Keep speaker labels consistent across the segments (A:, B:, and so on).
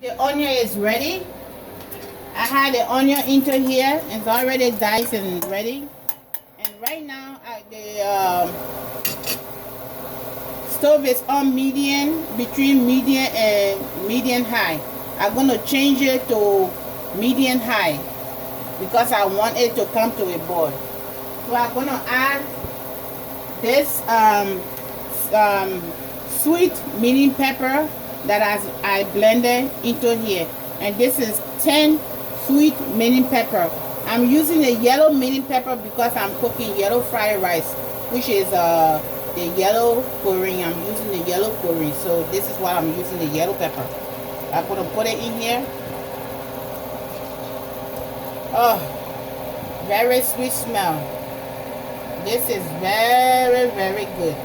A: The onion is ready. I had the onion into here. It's already diced and ready. And right now, the stove is on medium, between medium and medium high. I'm gonna change it to medium high because I want it to come to a boil. So I'm gonna add this sweet mini pepper that I blended into here, and this is 10 sweet mini pepper. I'm using a yellow mini pepper because I'm cooking yellow fried rice, which is the yellow curry. I'm using the yellow curry, so this is why I'm using the yellow pepper. I'm gonna put it in here. Oh, very sweet smell. This is very, very good.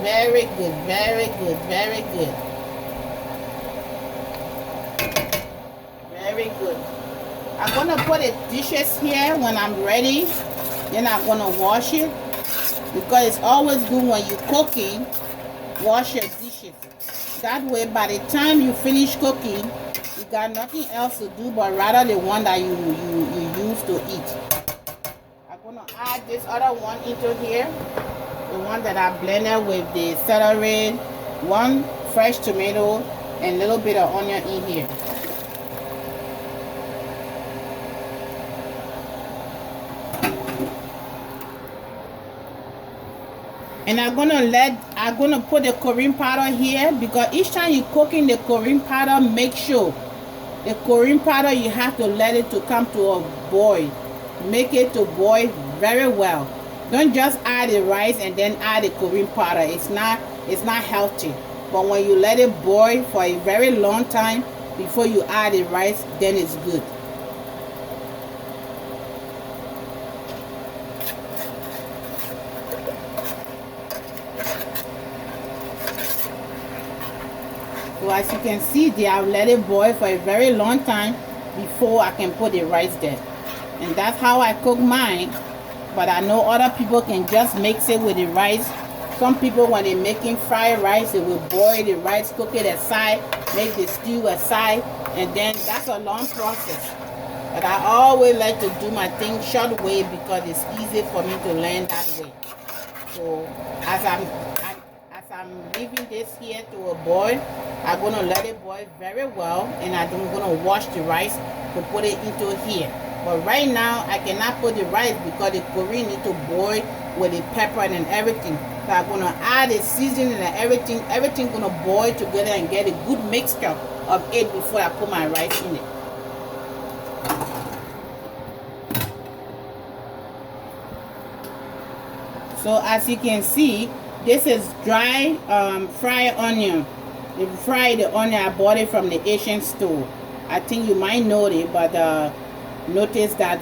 A: Very good, very good, very good. Very good. I'm gonna put the dishes here when I'm ready. Then I'm gonna wash it, because it's always good when you're cooking, wash your dishes. That way, by the time you finish cooking, you got nothing else to do but rather the one that you use to eat. I'm gonna add this other one into here, the one that I blended with the celery, one fresh tomato, and a little bit of onion in here. And I'm gonna put the curry powder here, because each time you're cooking the curry powder, make sure the curry powder, you have to let it to come to a boil. Make it to boil very well. Don't just add the rice and then add the curry powder. It's not healthy. But when you let it boil for a very long time before you add the rice, then it's good. So as you can see there, I've let it boil for a very long time before I can put the rice there. And that's how I cook mine. But I know other people can just mix it with the rice. Some people, when they're making fried rice, they will boil the rice, cook it aside, make the stew aside, and then that's a long process. But I always like to do my thing short way because it's easy for me to learn that way. So as I'm leaving this here to a boil, I'm gonna let it boil very well, and I'm gonna wash the rice to put it into here. But right now I cannot put the rice because the curry need to boil with the pepper and everything. So I'm gonna add the seasoning and everything gonna boil together and get a good mixture of it before I put my rice in it. So as you can see, this is dry fried onion. They fried the onion. I bought it from the Asian store. I think you might know it, but notice that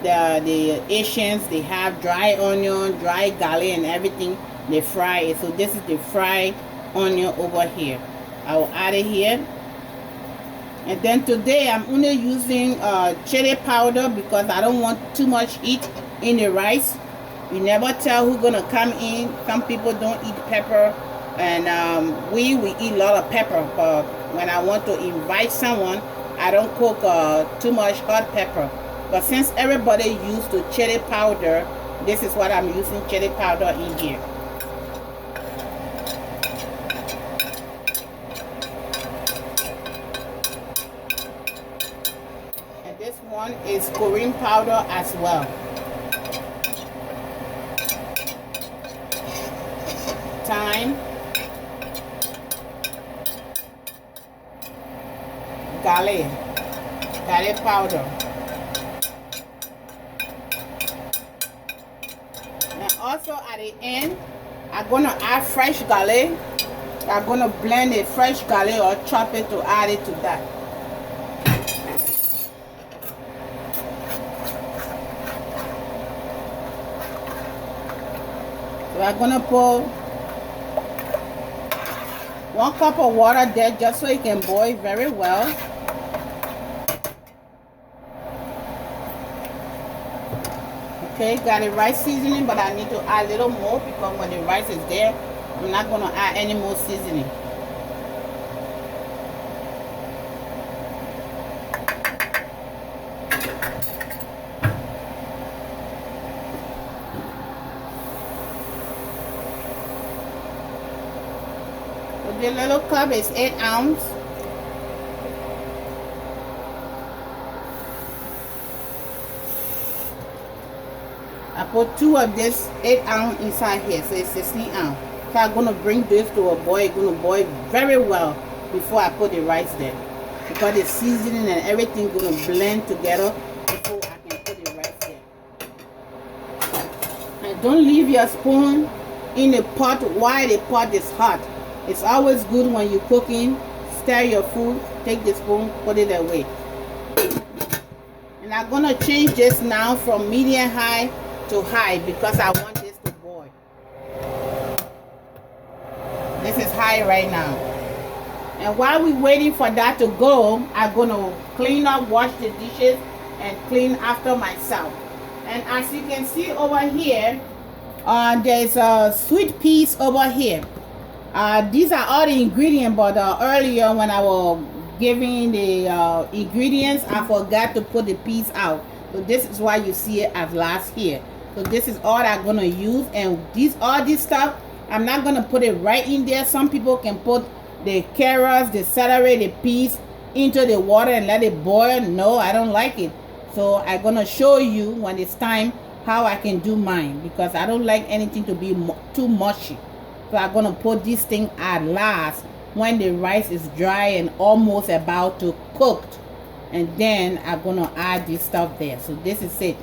A: the Asians, they have dry onion, dry garlic and everything. They fry it. So this is the fried onion over here. I will add it here. And then today I'm only using chili powder because I don't want too much heat in the rice. You never tell who's gonna come in. Some people don't eat pepper, and we eat a lot of pepper. But when I want to invite someone, I don't cook too much hot pepper. But since everybody used to chili powder, this is what I'm using, chili powder in here. And this one is curry powder as well. Thyme, garlic powder. And also at the end, I'm gonna add fresh garlic. I'm gonna blend the fresh garlic or chop it to add it to that. So I'm gonna put 1 cup of water there just so it can boil very well. Okay, got the rice seasoning, but I need to add a little more because when the rice is there, I'm not going to add any more seasoning. the little cup is 8 ounce. I put 2 of this 8 ounce inside here, so it's 16 ounce. So I'm gonna bring this to a boil. It's gonna boil very well before I put the rice there, because the seasoning and everything gonna blend together before I can put the rice there. And don't leave your spoon in the pot while the pot is hot. It's always good when you're cooking, stir your food, take the spoon, put it away. And I'm gonna change this now from medium high to high because I want this to boil. This is high right now. And while we're waiting for that to go, I'm gonna clean up, wash the dishes, and clean after myself. And as you can see over here, there's a sweet peas over here. These are all the ingredients, but earlier when I was giving the ingredients, I forgot to put the peas out. So this is why you see it as last here. So this is all I'm gonna use, and all this stuff, I'm not gonna put it right in there. Some people can put the carrots, the celery, the peas into the water and let it boil. No, I don't like it. So I'm gonna show you when it's time how I can do mine, because I don't like anything to be too mushy. So I'm gonna put this thing at last when the rice is dry and almost about to cooked, and then I'm gonna add this stuff there. So this is it.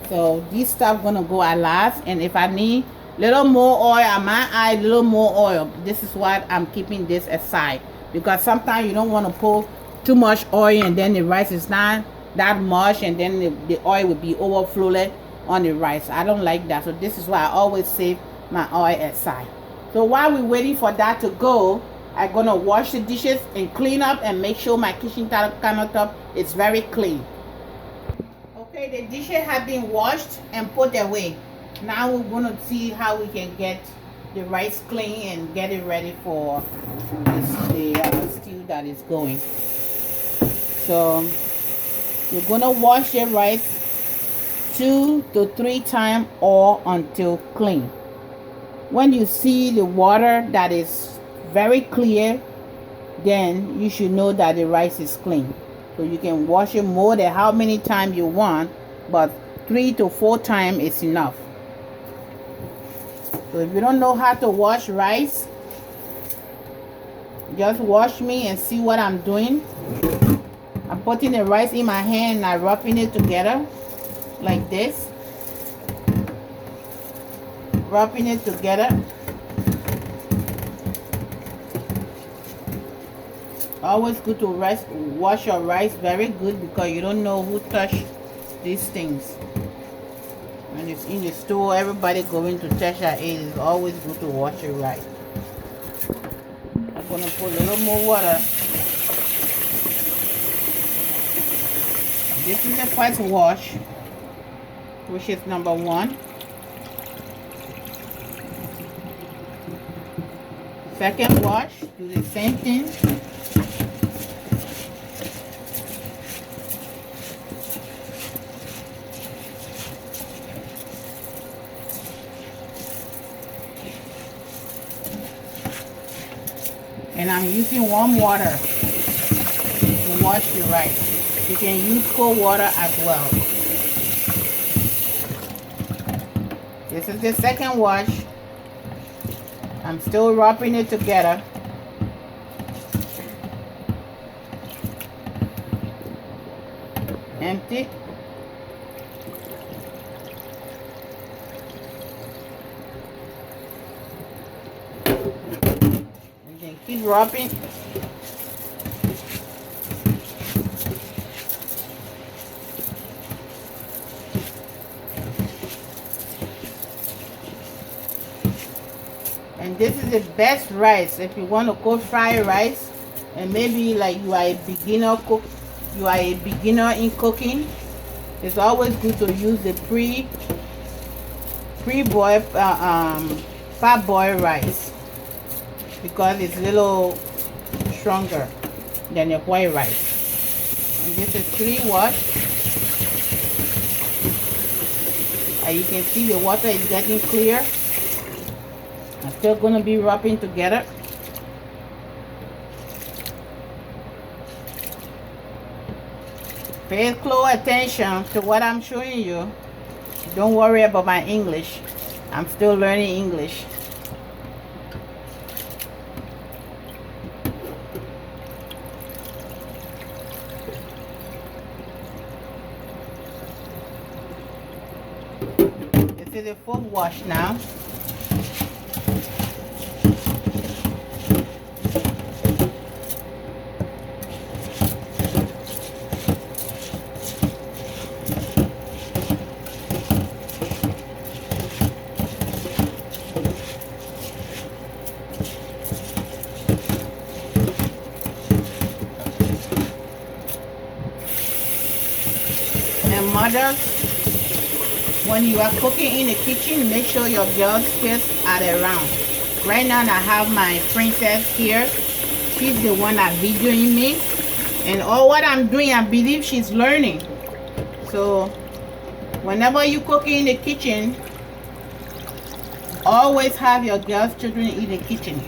A: So this stuff gonna go at last, and if I need little more oil, I might add a little more oil. This is what I'm keeping this aside, because sometimes you don't want to put too much oil and then the rice is not that much, and then the oil will be overflowed on the rice. I don't like that. So this is why I always save my oil aside. So while we're waiting for that to go, I'm gonna wash the dishes and clean up and make sure my kitchen countertop is very clean. Okay, the dishes have been washed and put away. Now we're gonna see how we can get the rice clean and get it ready for the stew that is going. So you're gonna wash your rice 2 to 3 times or until clean. When you see the water that is very clear, then you should know that the rice is clean. So you can wash it more than how many times you want, but 3 to 4 times is enough. So if you don't know how to wash rice, just watch me and see what I'm doing. I'm putting the rice in my hand and I'm rubbing it together like this. Rubbing it together. Always good to wash your rice very good, because you don't know who touched these things. When it's in the store, everybody going to touch at it. It's always good to wash your rice. I'm gonna put a little more water. This is the first wash, which is number 1. Second wash, do the same thing. And I'm using warm water to wash the rice. You can use cold water as well. This is the second wash. I'm still rubbing it together. Empty. And then keep rubbing. And this is the best rice if you want to cook fried rice, and maybe like you are a beginner cook, you are a beginner in cooking. It's always good to use the pre-boiled parboiled rice, because it's a little stronger than the white rice. And this is 3 wash. As you can see, the water is getting clear. I'm still going to be rubbing together. Pay close attention to what I'm showing you. Don't worry about my English. I'm still learning English. This is a full wash now. And mothers, when you are cooking in the kitchen, make sure your girls' kids are around. Right now I have my princess here. She's the one that videoing me. And all what I'm doing, I believe she's learning. So whenever you cook in the kitchen, always have your girls' children in the kitchen.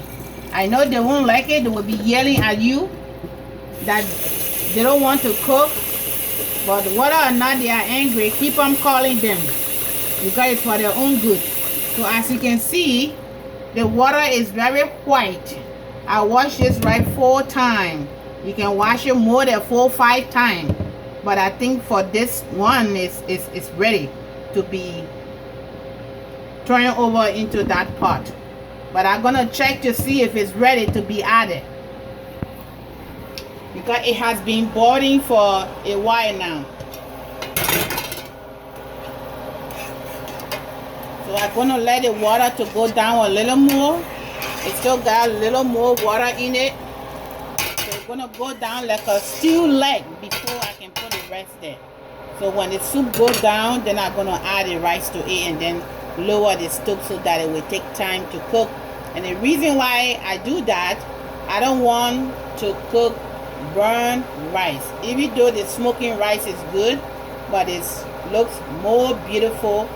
A: I know they won't like it. They will be yelling at you that they don't want to cook. But whether or not they are angry, keep on calling them because it's for their own good. So as you can see, the water is very white. I washed this right 4 times. You can wash it more than 4 or 5 times. But I think for this one, it's ready to be turned over into that pot. But I'm gonna check to see if it's ready to be added, because it has been boiling for a while now. So I'm gonna let the water to go down a little more. It still got a little more water in it. So it's gonna go down like a stew leg before I can put the rest there. So when the soup goes down, then I'm gonna add the rice to it and then lower the stove so that it will take time to cook. And the reason why I do that, I don't want to cook burn rice. Even though the smoking rice is good, but it looks more beautiful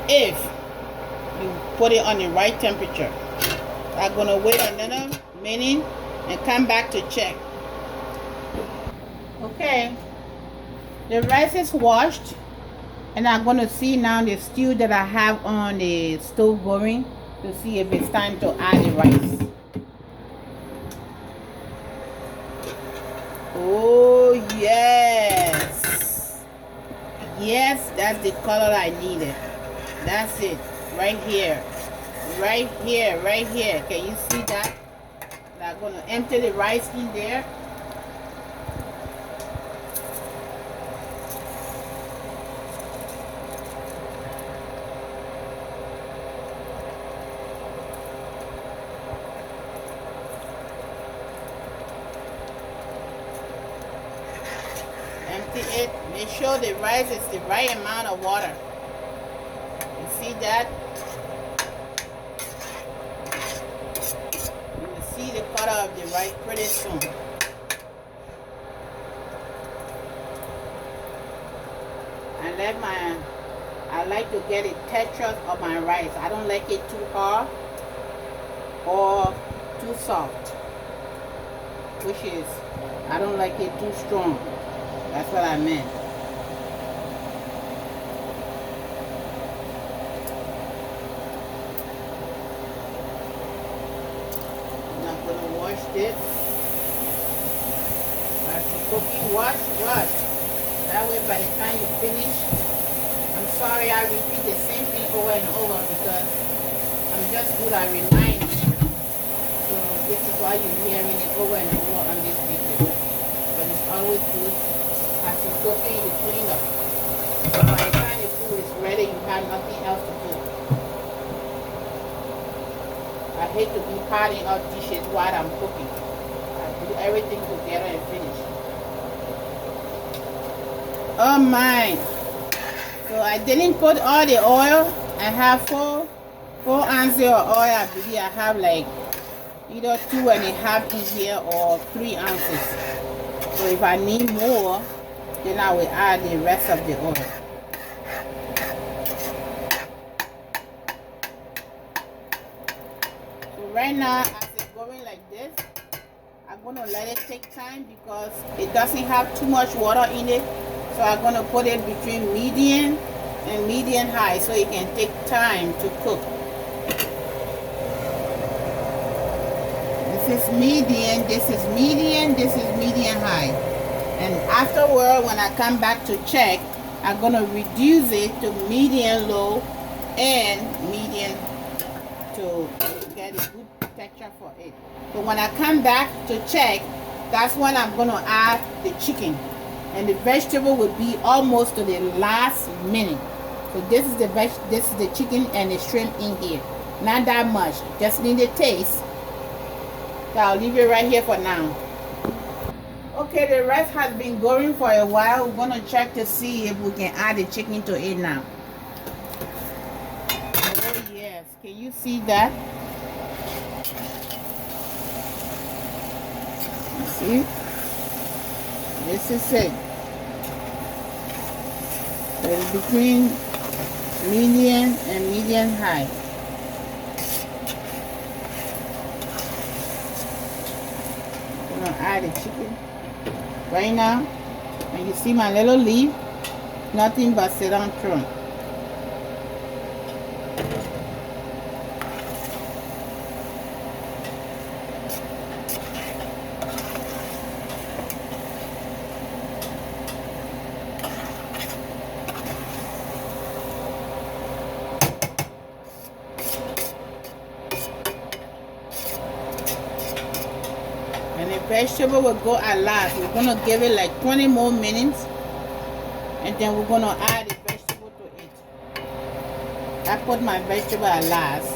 A: if you put it on the right temperature. I'm gonna wait another minute and come back to check. Okay, the rice is washed, and I'm gonna see now the stew that I have on the stove going to see if it's time to add the rice. Oh yes, yes, that's the color I needed. That's it, right here, right here, right here. Can you see that? I'm gonna empty the rice in there. Empty it. Make sure the rice is the right amount of water. You see that? You will see the color of the rice pretty soon. I like to get a texture of my rice. I don't like it too hard or too soft, which is, I don't like it too strong. That's what I meant. And I'm going to wash this. As you're cooking, wash. That way by the time you finish, I'm sorry I repeat the same thing over and over because I'm just good at reminding. So this is why you're hearing it over and over on this video. But it's always good as you're cooking, you clean up. So by the time the food is ready, you have nothing else to do. I hate to be piling up dishes while I'm cooking. I do everything together and finish. Oh my! So I didn't put all the oil. I have 4 ounces of oil. I believe I have like either 2.5 in here or 3 ounces. So if I need more, then I will add the rest of the oil. So right now, as it's going like this, I'm going to let it take time because it doesn't have too much water in it. So I'm going to put it between medium and medium high so it can take time to cook. This is medium, this is medium, this is medium high. And afterward, when I come back to check, I'm going to reduce it to medium low and medium to get a good texture for it. But when I come back to check, that's when I'm going to add the chicken. And the vegetable will be almost to the last minute. So this is the chicken and the shrimp in here. Not that much, just need a taste. So I'll leave it right here for now. Okay, the rice has been going for a while. We're gonna check to see if we can add the chicken to it now. Oh yes, can you see that? You see? This is it. So it's between medium and medium high. I'm gonna add the chicken right now, and you see my little leaf, nothing but cilantro. And the vegetable will go at last. We're gonna give it like 20 more minutes, and then we're gonna add the vegetable to it. I put my vegetable at last.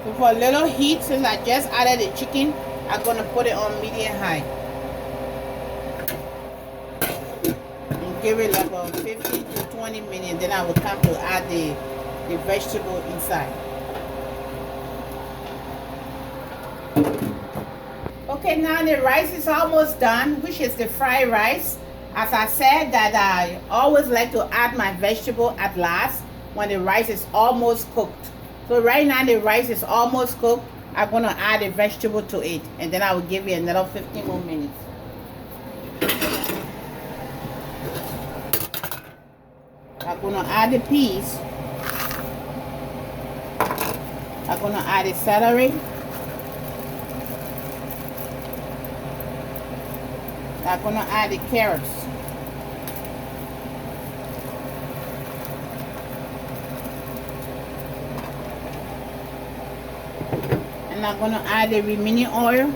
A: So for a little heat, since I just added the chicken, I'm gonna put it on medium high. Give it like about 15 to 20 minutes, then I will come to add the vegetable inside. Okay, now the rice is almost done, which is the fried rice. As I said that I always like to add my vegetable at last when the rice is almost cooked. So right now the rice is almost cooked. I'm going to add the vegetable to it, and then I will give it another 15 more minutes. I'm going to add the peas. I'm going to add the celery. I'm going to add the carrots. And I'm going to add the remaining oil.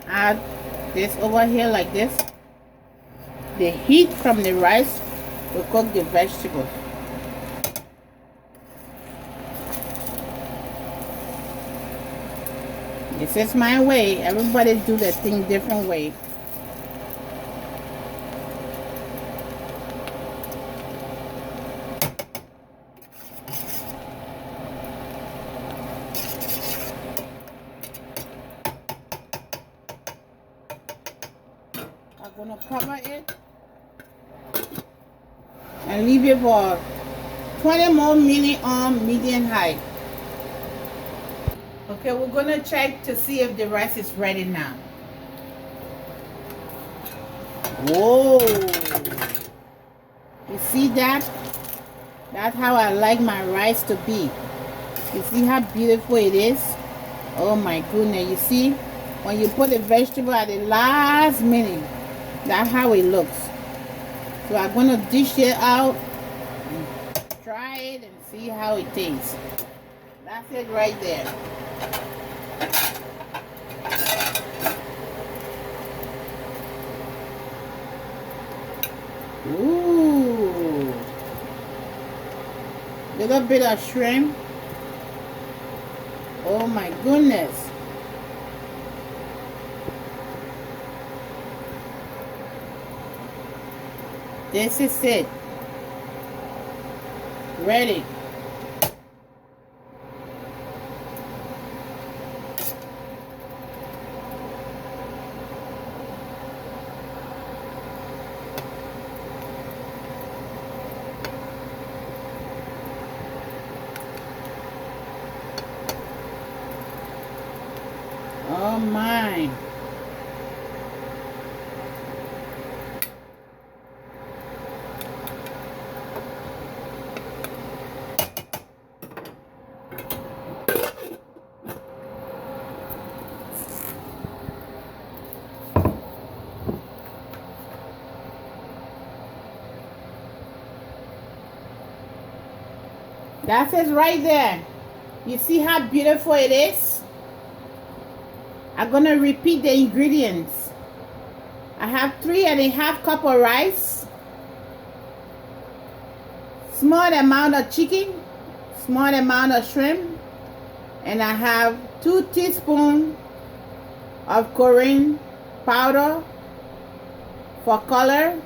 A: Add this over here like this. The heat from the rice will cook the vegetables. This is my way. Everybody do the thing different way. I'm going to cover it and leave it for 20 more minutes on medium high. Okay, we're going to check to see if the rice is ready now. Whoa! You see that? That's how I like my rice to be. You see how beautiful it is? Oh my goodness, you see? When you put the vegetable at the last minute, that's how it looks. So I'm going to dish it out and try it and see how it tastes. That's it right there. Ooh. Little bit of shrimp. Oh my goodness. This is it. Ready. Oh my. That's it right there. You see how beautiful it is? I'm gonna repeat the ingredients. I have 3.5 cups of rice, small amount of chicken, small amount of shrimp, and I have 2 teaspoons of coriander powder for color,